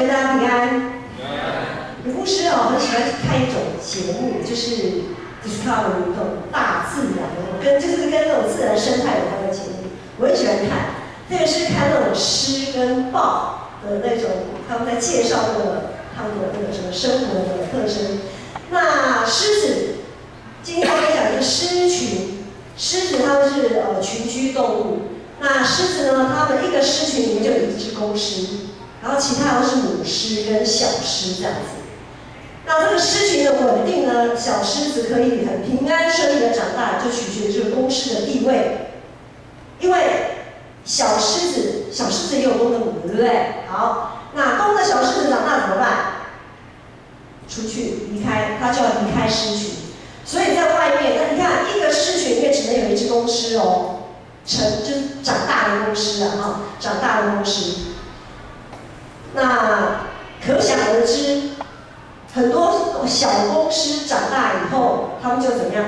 大家平安。有牧师很喜欢看一种节目，就是 Discovery 那种大自然的，就是跟那种自然生态有关的节目，我很喜欢看。特别是看那种狮跟豹的那种，他们在介绍他们的那个什么生活的特征。那狮子，今天我讲一个狮群，狮子它们是群居动物。那狮子呢，它们一个狮群里面就有一只公狮。然后其他都是母狮跟小狮这样子。那这个狮群的稳定呢，小狮子可以很平安顺利的长大，就取决于这个公狮的地位。因为小狮子也有公的母，对不对？好，那公的小狮子长大怎么办？出去离开，它就要离开狮群。所以在外面，那你看一个狮群里面只能有一只公狮哦，就是长大的公狮啊，哈，长大的公狮。那可想而知，很多小公狮长大以后，他们就怎么样？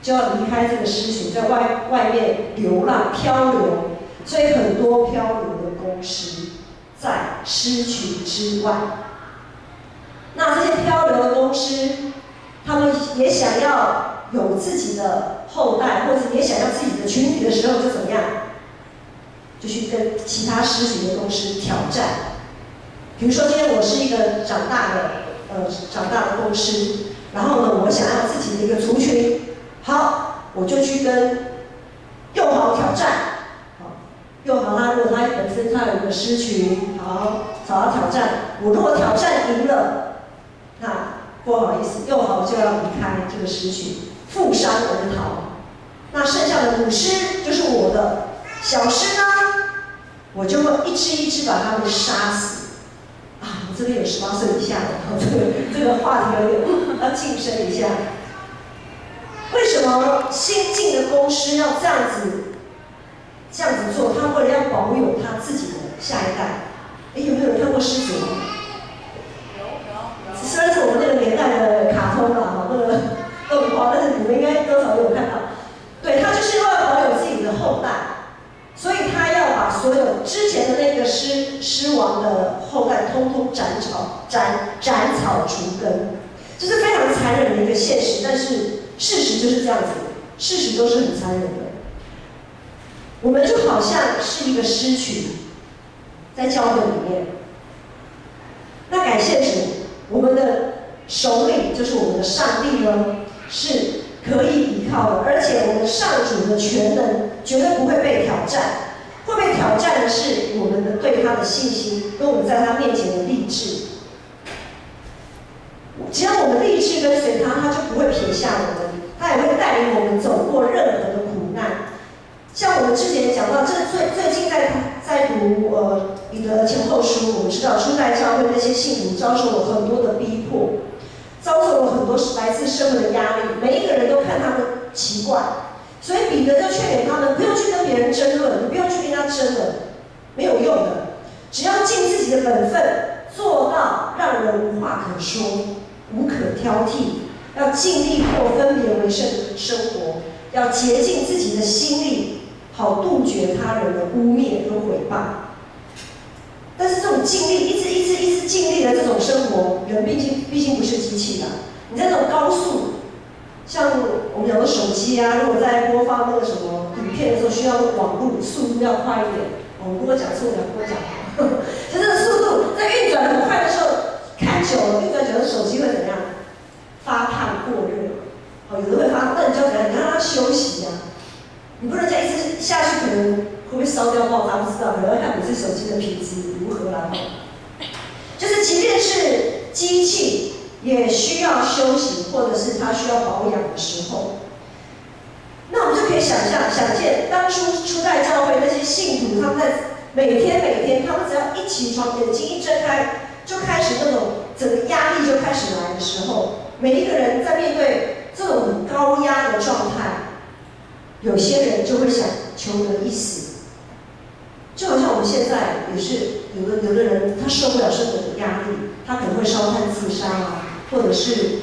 就要离开这个狮群，在外面流浪漂流。所以很多漂流的公狮在狮群之外。那这些漂流的公狮，他们也想要有自己的后代，或者也想要自己的群体的时候，就怎么样？就去跟其他狮群的公狮挑战。比如说，今天我是一个长大的公狮，然后呢，我想要自己的一个族群，好，我就去跟幼豪挑战。好，幼豪如果他本身有一个狮群，好，找他挑战。我如果挑战赢了，那不好意思，幼豪就要离开这个狮群，负伤而逃。那剩下的母狮就是我的，小狮呢，我就会一只一只把它们杀死。我这边有18岁以下的，这个话题有点要晋升一下。为什么新进的公狮要这样子做？他为了要保有他自己的下一代。有没有人看过狮子王？有。虽然是我们那个年代的卡通啦，那个动画，但是你们应该多少都有看到。对，他就是为了保有自己的后代。所以他要把所有之前的那个狮王的后代通通斩草除根，这是非常残忍的一个现实，但是事实就是这样子，事实都是很残忍的。我们就好像是一个狮群，在教会里面。那感谢主，我们的首领就是我们的上帝呢，是可以依靠的，而且我们上主的全能绝对不会被挑战。会被挑战的是我们的对他的信心，跟我们在他面前的立志。只要我们立志跟随他，他就不会撇下我们，他也会带领我们走过任何的苦难。像我们之前讲到，最近在读彼得前后书，我们知道初代教会那些信徒遭受了很多的逼迫，遭受了很多来自社会的压力，每一个人都看他们奇怪。所以彼得就劝勉他们，不用去跟别人争论，你不用去跟他争论，没有用的。只要尽自己的本分，做到让人无话可说，无可挑剔，要尽力过分别为圣的生活，要竭尽自己的心力，好杜绝他人的污蔑跟毁谤。但是这种尽力，一直尽力的这种生活，人毕竟不是机器的。你在这种高速。像我们有的手机啊，如果在播放那个什么影片的时候，需要网络速度要快一点。我跟我讲速度，跟我讲，就这个速度在运转很快的时候，看久了，运转久了手机会怎么样？发烫过热。有的会发，那你就要怎样？你要让它休息啊。你不能再一直下去，可能会不会烧掉爆炸？不知道，可能要看你这手机的品质如何啦。就是即便是机器。也需要休息，或者是他需要保养的时候，那我们就可以想见，当初初代教会那些信徒，他们在每天，他们只要一起床，眼睛一睁开，就开始那种整个压力就开始来的时候，每一个人在面对这种很高压的状态，有些人就会想求得一死，就好像我们现在也是有的人他受不了生活的压力，他可能会烧炭自杀啊。或者是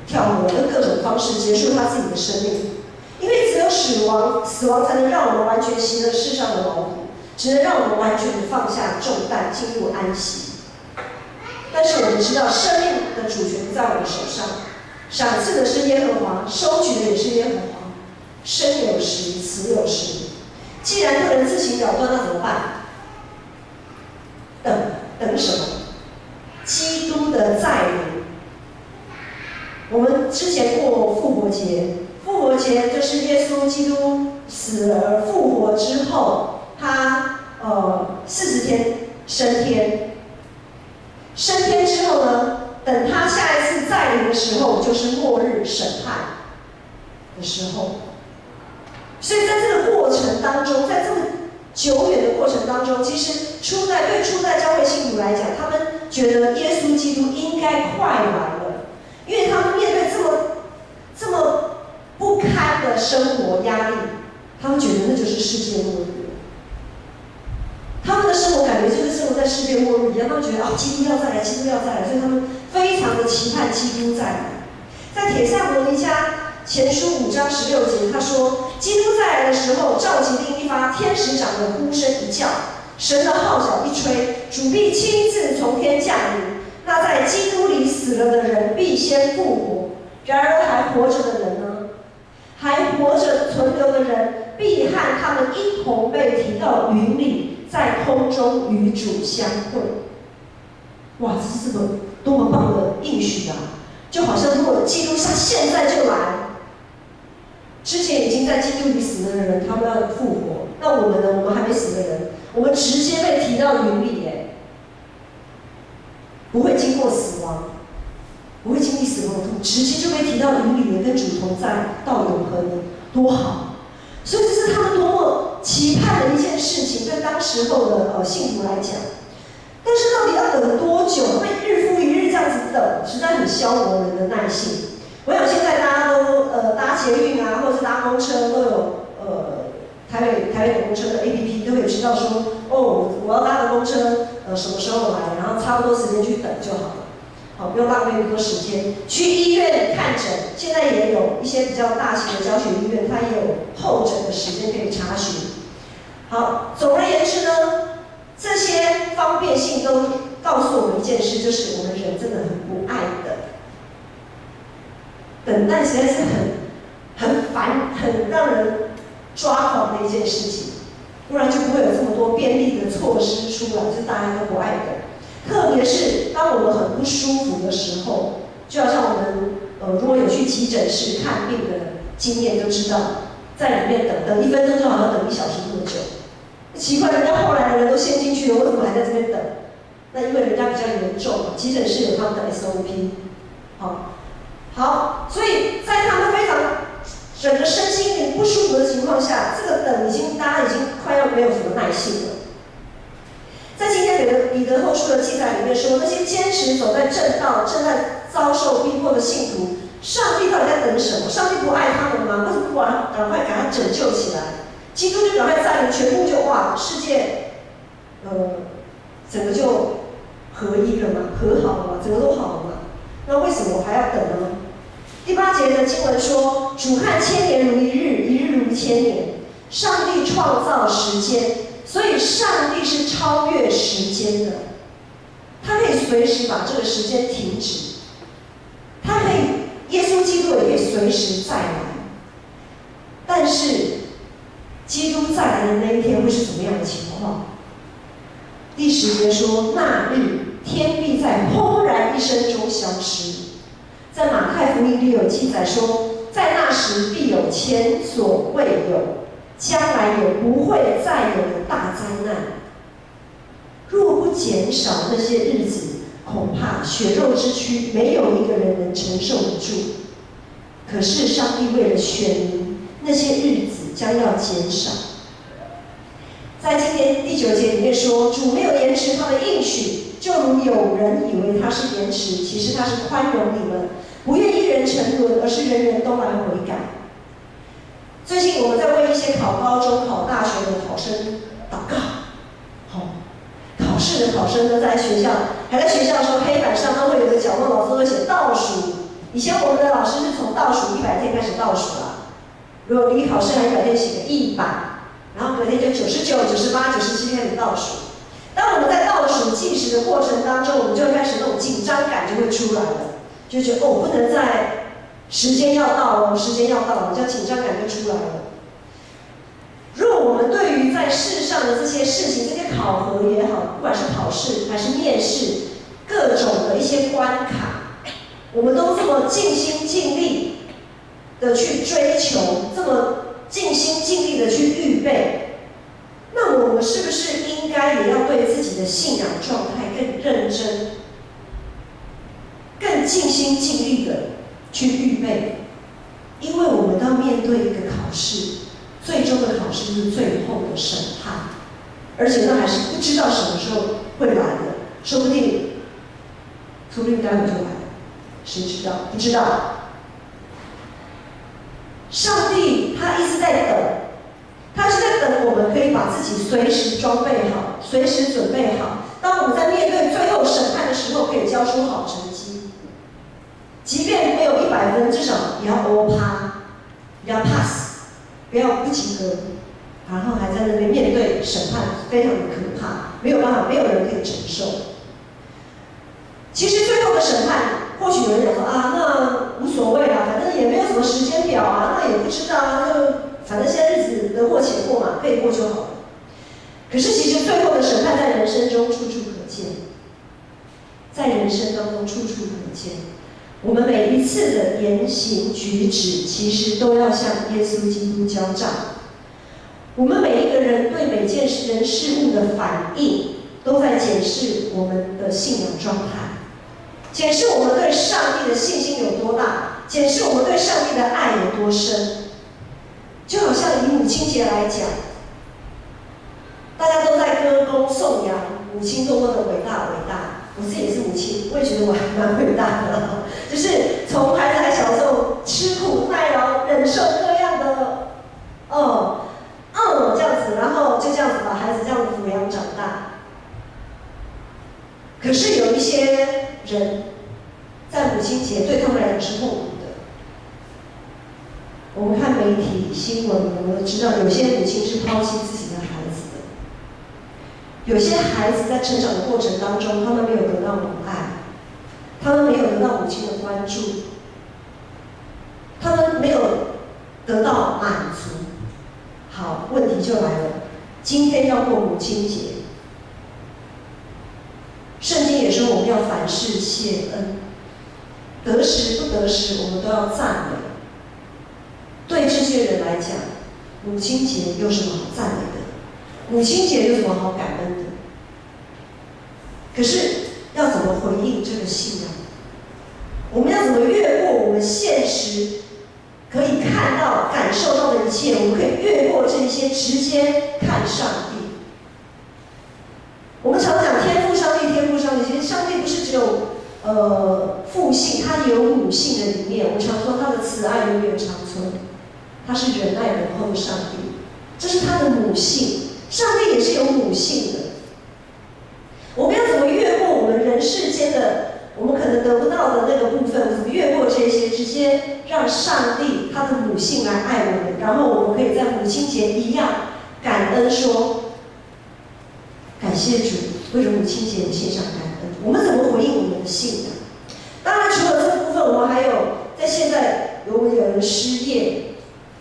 跳楼，用各种方式结束他自己的生命，因为只有死亡才能让我们完全习得世上的劳苦，只能让我们完全的放下重担，进入安息。们知道，生命的主权不在我的手上，赏赐的是耶和华，收取的也是耶和华。生有时，死有时。既然不能自行了断，那怎么办？等什么？基督的再临。我们之前过复活节，复活节就是耶稣基督死了而复活之后，他40天升天。升天之后呢，等他下一次再临的时候，就是末日审判的时候。所以在这个过程当中，在这么久远的过程当中，其实对初代教会信徒来讲，他们觉得耶稣基督应该快来了，因为他们面对这么不堪的生活压力，他们觉得那就是世界末日。他们的生活感觉就是生活在世界末日一样，他们觉得基督要再来，基督要再来，所以他们非常的期盼基督再来。在帖撒罗尼迦前书5章16节，他说：“基督再来的时候，召集令一发，天使长的呼声一叫，神的号角一吹，主必亲自从天降临。那在基督里死了的人必先复活。然而还活着的人呢？还活着存留的人，必和他们一同被提到云里，在空中与主相会。”哇，这是多么棒的应许啊！就好像如果基督他现在就来。之前已经在基督里死了的人，他们要复活。那我们呢？我们还没死的人，我们直接被提到云里耶，不会经过死亡，不会经历死亡的痛，直接就被提到云里了，跟主同在到永恒的，多好！所以这是他们多么期盼的一件事情，对当时候的信徒来讲。但是到底要等多久？会日复一日这样子等，实在很消磨人的耐性。我想现在大家都搭捷运啊，或者是搭公车都有台北公车的 APP 都会知道说，我要搭的公车什么时候来，然后差不多时间去等就好了，好，不用浪费那么多时间。去医院看诊，现在也有一些比较大型的教学医院，它也有候诊的时间可以查询。好，总而言之呢，这些方便性都告诉我们一件事，就是我们人真的很不爱等。等待实在是很烦、很让人抓狂的一件事情，不然就不会有这么多便利的措施出来，就是大家都不爱等。特别是当我们很不舒服的时候，就好像我们如果有去急诊室看病的经验，就知道在里面等1分钟就好像等1小时这么久。奇怪，人家后来的人都先进去了，我怎么还在这边等？那因为人家比较严重嘛，急诊室有他们的 SOP。好，所以在他们非常整个身心灵不舒服的情况下，这个等大家已经快要没有什么耐性了。在今天彼得后书的记载里面说，那些坚持走在正道、正在遭受逼迫的信徒，上帝到底在等什么？上帝不爱他们吗？为什么不赶快给他拯救起来？基督就赶快再临，全部就世界，整个就合一了嘛，和好了嘛，整个都好了嘛。那为什么我还要等呢？第8节的经文说：“主看1000年如一日，一日如1000年。”上帝创造时间，所以上帝是超越时间的，他可以随时把这个时间停止，他可以，耶稣基督也可以随时再来。但是，基督再来的那一天会是怎么样的情况？第10节说：“那日，天必在轰然一声中消失。”在马太福音里有记载说，在那时必有前所未有，将来也不会再有的大灾难。若不减少那些日子，恐怕血肉之躯没有一个人能承受得住。可是上帝为了选民，那些日子将要减少。在今天第9节里面说，主没有延迟他的应许，就如有人以为他是延迟，其实他是宽容你们，不愿一人沉沦，而是人人都来悔改。最近我们在为一些考高中、考大学的考生祷告。考试的考生呢，还在学校的时候，黑板上都会有个角落，老师会写倒数。以前我们的老师是从倒数100天开始倒数啦。如果离考试还100天，写个100，然后隔天就99、98、97开始倒数。当我们在倒数计时的过程当中，我们就开始那种紧张感就会出来了，就觉得不能再时间要到了，时间要到了，这样紧张感就出来了。若我们对于在世上的这些事情、这些考核也好，不管是考试还是面试，各种的一些关卡，我们都这么尽心尽力的去追求，这么尽心尽力的去预备，那么我们是不是应该也要对自己的信仰状态更认真、更尽心尽力的去预备？因为我们要面对一个考试，最终的考试是最后的审判，而且那还是不知道什么时候会来的，说不定待会就来了，谁知道？不知道。上帝他一直在等，他是在等我们可以把自己随时装备好，随时准备好。当我们在面对最后审判的时候，可以交出好成绩，即便没有100分，至少也要欧趴，也要 pass， 不要不及格，然后还在那边面对审判，非常的可怕，没有办法，没有人可以承受。其实最后的审判，或许有人讲说那无所谓啦，反正也没有什么时间表啊，那也不知道啊，就反正现在日子得过且过嘛，可以过就好了。可是其实最后的审判在人生中处处可见，在人生当中处处可见。我们每一次的言行举止，其实都要向耶稣基督交账。我们每一个人对每件人事物的反应，都在检视我们的信仰状态。检视我们对上帝的信心有多大，检视我们对上帝的爱有多深。就好像以母亲节来讲，大家都在歌功颂扬母亲多么的伟大伟大。我自己也是母亲，我也觉得我还蛮伟大的，就是从孩子还小的时候吃苦耐劳，忍受各样的这样子，然后就这样子把孩子这样子抚养长大。可是有一些人在母亲节对他们来讲是痛苦的。我们看媒体新闻，我们都知道有些母亲是抛弃自己的孩子的，有些孩子在成长的过程当中，他们没有得到母爱，他们没有得到母亲的关注，他们没有得到满足。好，问题就来了，今天要过母亲节，圣经也说我们要凡事谢恩，得时不得时，我们都要赞美。对这些人来讲，母亲节有什么好赞美的？母亲节有什么好感恩的？可是要怎么回应这个信仰？我们要怎么越过我们现实可以看到、感受到的一切？我们可以越过这些，直接看上帝。我们常讲天父上帝，天父上帝，其实上帝不是只有父性，他也有母性的里面。我们常说他的慈爱永远长存，他是忍耐仁厚的上帝，这是他的母性。上帝也是有母性的。我们要怎么越过我们人世间的我们可能得不到的那个部分？怎么越过这些，直接让上帝他的母性来爱我们，然后我们可以在母亲节一样感恩说，感谢主，为了母亲节献上感恩。我们怎么回应我们的信仰？当然，除了这个部分，我们还有在现在有人失业，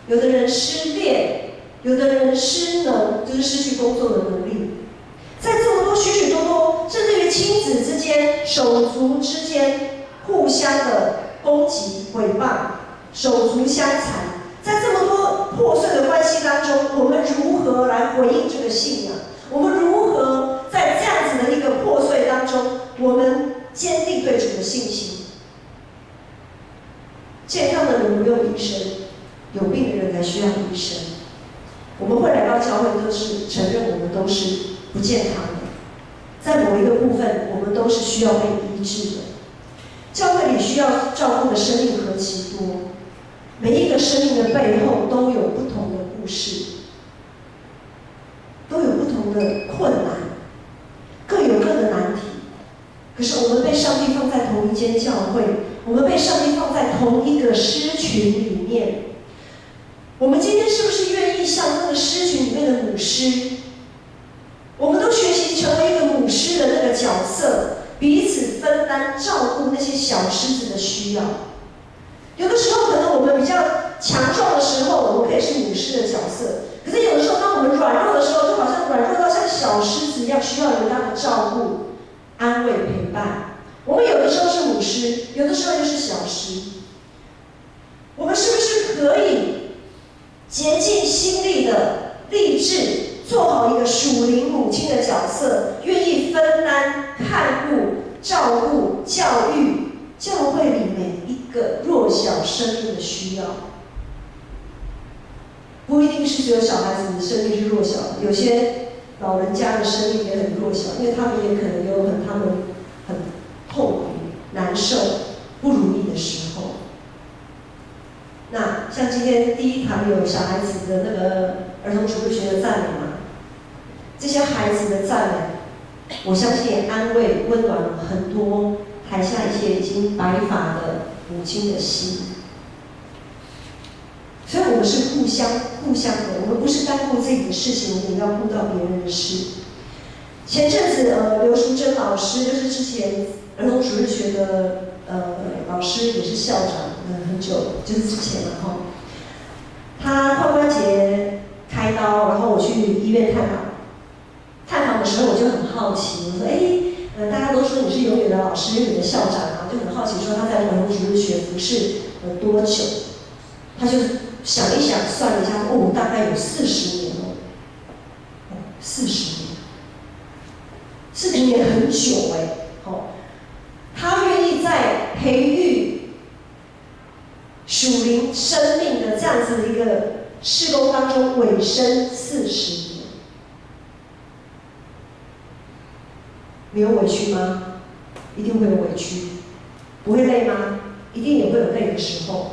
有的人失恋，有的人失能，就是失去工作的能力。在这么多许许多多，甚至于亲子之间、手足之间互相的攻击、诽谤、手足相残，在这么多破碎的关系当中，我们如何来回应这个信仰？我们如何在这样子的一个破碎当中，我们坚定对主的信心？健康的人不用医生，有病的人才需要医生。我们会来到教会，都是承认我们都是不健康的，在某一个部分，我们都是需要被医治的。教会里需要照顾的生命何其多，每一个生命的背后都有不同的故事，都有不同的困难，各有各的难题。可是我们被上帝放在同一间教会，我们被上帝放在同一个狮群里面。我们今天是不是愿意像那个狮群里面的母狮？我们都学习成为一个的那个角色，彼此分担照顾那些小狮子的需要。有的时候可能我们比较强壮的时候，我们可以是母狮的角色，可是有的时候当我们软弱的时候，就好像软弱到像小狮子一样，需要人家的照顾、安慰、陪伴。我们有的时候是母狮，有的时候又是小狮。我们是不是可以竭尽心力的立志，做好一个属灵母亲的角色，愿意分担、看顾、照顾、教育教会里每一个弱小生命的需要？不一定是只有小孩子的生命是弱小的，有些老人家的生命也很弱小，因为他们也可能有他们很痛苦、难受、不如意的时候。那像今天第一堂有小孩子的那个儿童主日学的赞美嘛，这些孩子的赞美，我相信也安慰、温暖了很多台下一些已经白发的母亲的心。所以我们是互相的，我们不是单顾自己的事情，我们要顾到别人的事。前阵子刘淑珍老师就是之前儿童主日学的老师，也是校长很久，就是之前了哈。他髋关节开刀，然后我去医院探访。探访的时候我就很好奇，我说大家都说你是永远的老师，永远的校长啊，就很好奇说他在儿童主日学服侍了多久？他就想一想，算了一下，大概有40年哦，40年，40年很久他愿意在培育属灵生命的这样子的一个事工当中委身40年，没有委屈吗？一定会有委屈。不会累吗？一定也会有累的时候。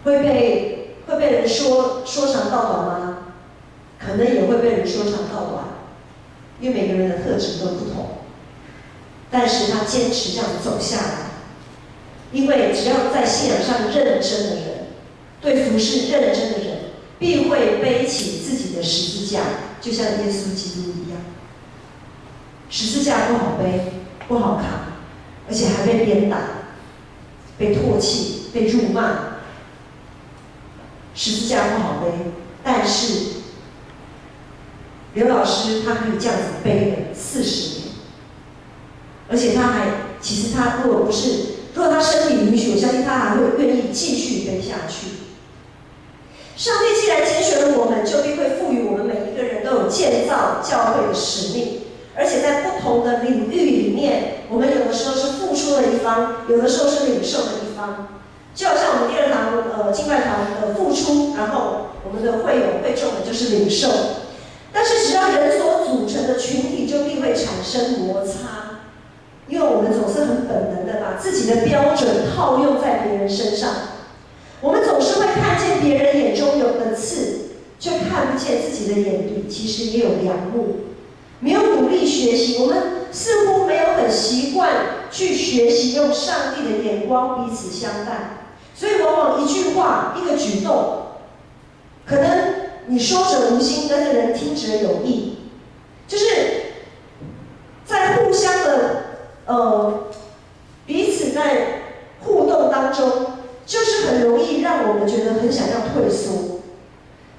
会被人说长道短吗？可能也会被人说长道短，因为每个人的特质都不同。但是他坚持这样走下来，因为只要在信仰上认真的人，对服事认真的人，必会背起自己的十字架，就像耶稣基督一样。十字架不好背，不好扛，而且还被鞭打、被唾弃、被辱骂。十字架不好背，但是刘老师他可以这样子背了40年，而且其实他如果他身体允许，我相信他还会愿意继续背下去。上帝既然拣选了我们，就必会赋予我们每一个人都有建造教会的使命，而且在不同的领域里面，我们有的时候是付出的一方，有的时候是领受的一方。就好像我们第2堂敬拜团的付出，然后我们的会众的就是领受。但是只要人所组成的群体，就必会产生摩擦，因为我们总是很本能的把自己的标准套用在别人身上。我们总是会看见别人眼中有的刺，却看不见自己的眼里其实也有梁木。没有努力学习，我们似乎没有很习惯去学习用上帝的眼光彼此相待。所以往往一句话、一个举动，可能你说者无心，但是人听者有意，就是在互相的彼此在互动当中，就是很容易让我们觉得很想要退缩。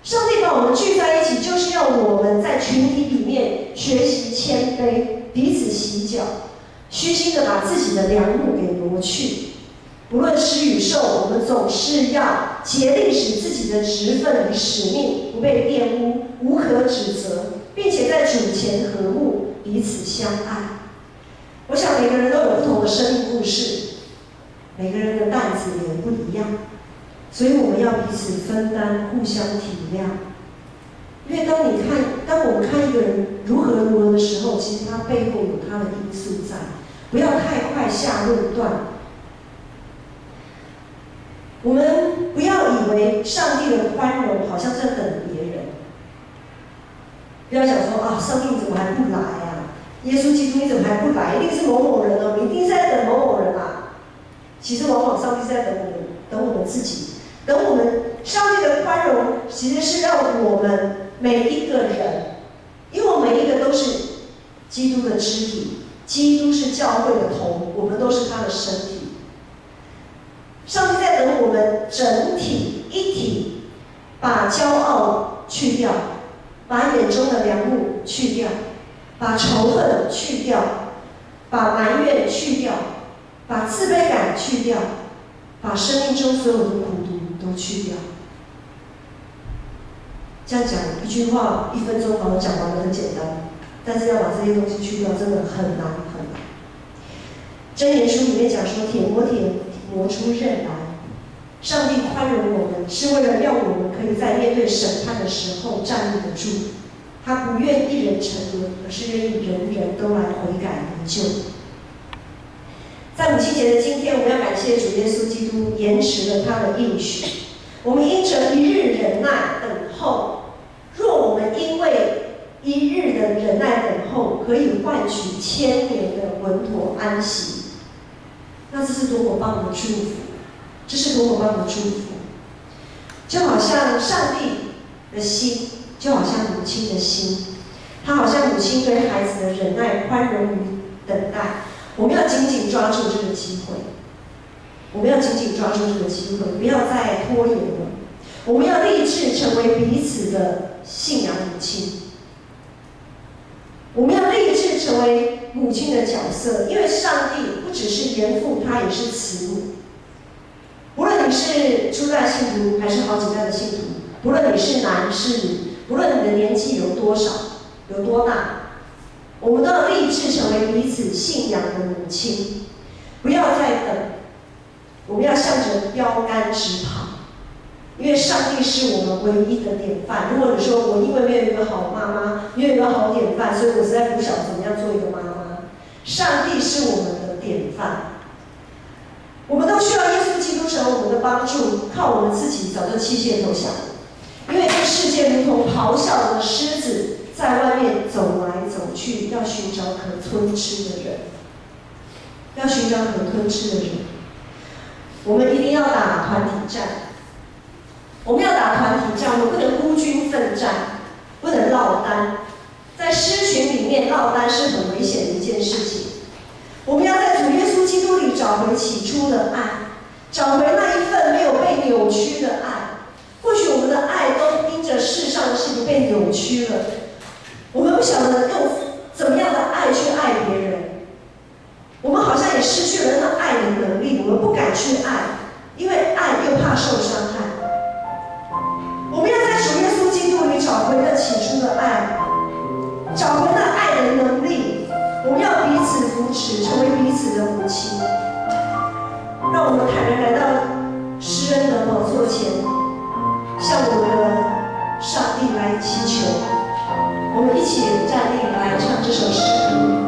上帝把我们聚在一起，就是要我们在群体里面学习谦卑，彼此洗脚，虚心的把自己的梁木给挪去。不论施与受，我们总是要竭力使自己的职分与使命不被玷污，无可指责，并且在主前和睦，彼此相爱。我想每个人都有不同的生命故事，每个人的担子也不一样，所以我们要彼此分担，互相体谅。因为当我们看一个人如何的时候，其实他背后有他的因素在，不要太快下论断。我们不要以为上帝的宽容好像在等别人，不要想说上帝你怎么还不来啊？耶稣基督你怎么还不来？一定是某某人哦，你一定是在等某某人啊。其实往往上帝是在等我们自己，等我们。上帝的宽容其实是让我们每一个人，因为我们每一个都是基督的肢体，基督是教会的头，我们都是他的身体。上帝在等我们整体一体，把骄傲去掉，把眼中的梁木去掉，把仇恨去掉，把埋怨去掉，把自卑感去掉，把生命中所有的苦毒都去掉。这样讲一句话1分钟把我讲完的很简单，但是要把这些东西去掉真的很难很难。箴言书里面讲说，铁磨铁磨出刃来。上帝宽容我们，是为了让我们可以在面对审判的时候站立得住。他不愿一人沉沦，而是愿意人人都来悔改得救。在母亲节的今天，我们要感谢主耶稣基督延迟了他的应许。我们因着一日忍耐等候，若我们因为一日的忍耐等候，可以换取1000年的稳妥安息，那这是多么棒的祝福！这是多么棒的祝福！就好像上帝的心，就好像母亲的心，他好像母亲对孩子的忍耐、宽容与等待。我们要紧紧抓住这个机会，我们要紧紧抓住这个机会，不要再拖延了。我们要立志成为彼此的信仰母亲，我们要立志成为母亲的角色，因为上帝不只是严父，他也是慈母。不论你是初代信徒还是好几代的信徒，不论你是男是女，不论你的年纪有多少、有多大，我们都要立志成为彼此信仰的母亲。不要再等，我们要向着标杆直跑，因为上帝是我们唯一的典范。如果你说我因为没有一个好妈妈，没有一个好典范，所以我实在不晓得怎么样做一个妈妈。上帝是我们的典范。我们都需要耶稣基督成为我们的帮助，靠我们自己早就弃械投降。因为这世界如同咆哮的狮子，在外面走来走去，要寻找可吞吃的人，要寻找可吞吃的人。我们一定要打团体战，我们要打团体战，我们不能孤军奋战，不能落单。在狮群里面落单是很危险的一件事情。我们要在主耶稣基督里找回起初的爱，找回那一份没有被扭曲的爱。或许我们的爱都因着世上的事情被扭曲了，我们不晓得用怎么样的爱去爱别人，我们好像也失去了那爱的能力，我们不敢去爱，因为爱又怕受伤害。我们要在主耶稣基督里找回那起初的爱，找回那爱的能力。我们要彼此扶持，成为彼此的母亲。让我们坦然来到施恩的宝座前，向我们的上帝来祈求。我们一起站立来唱这首诗歌。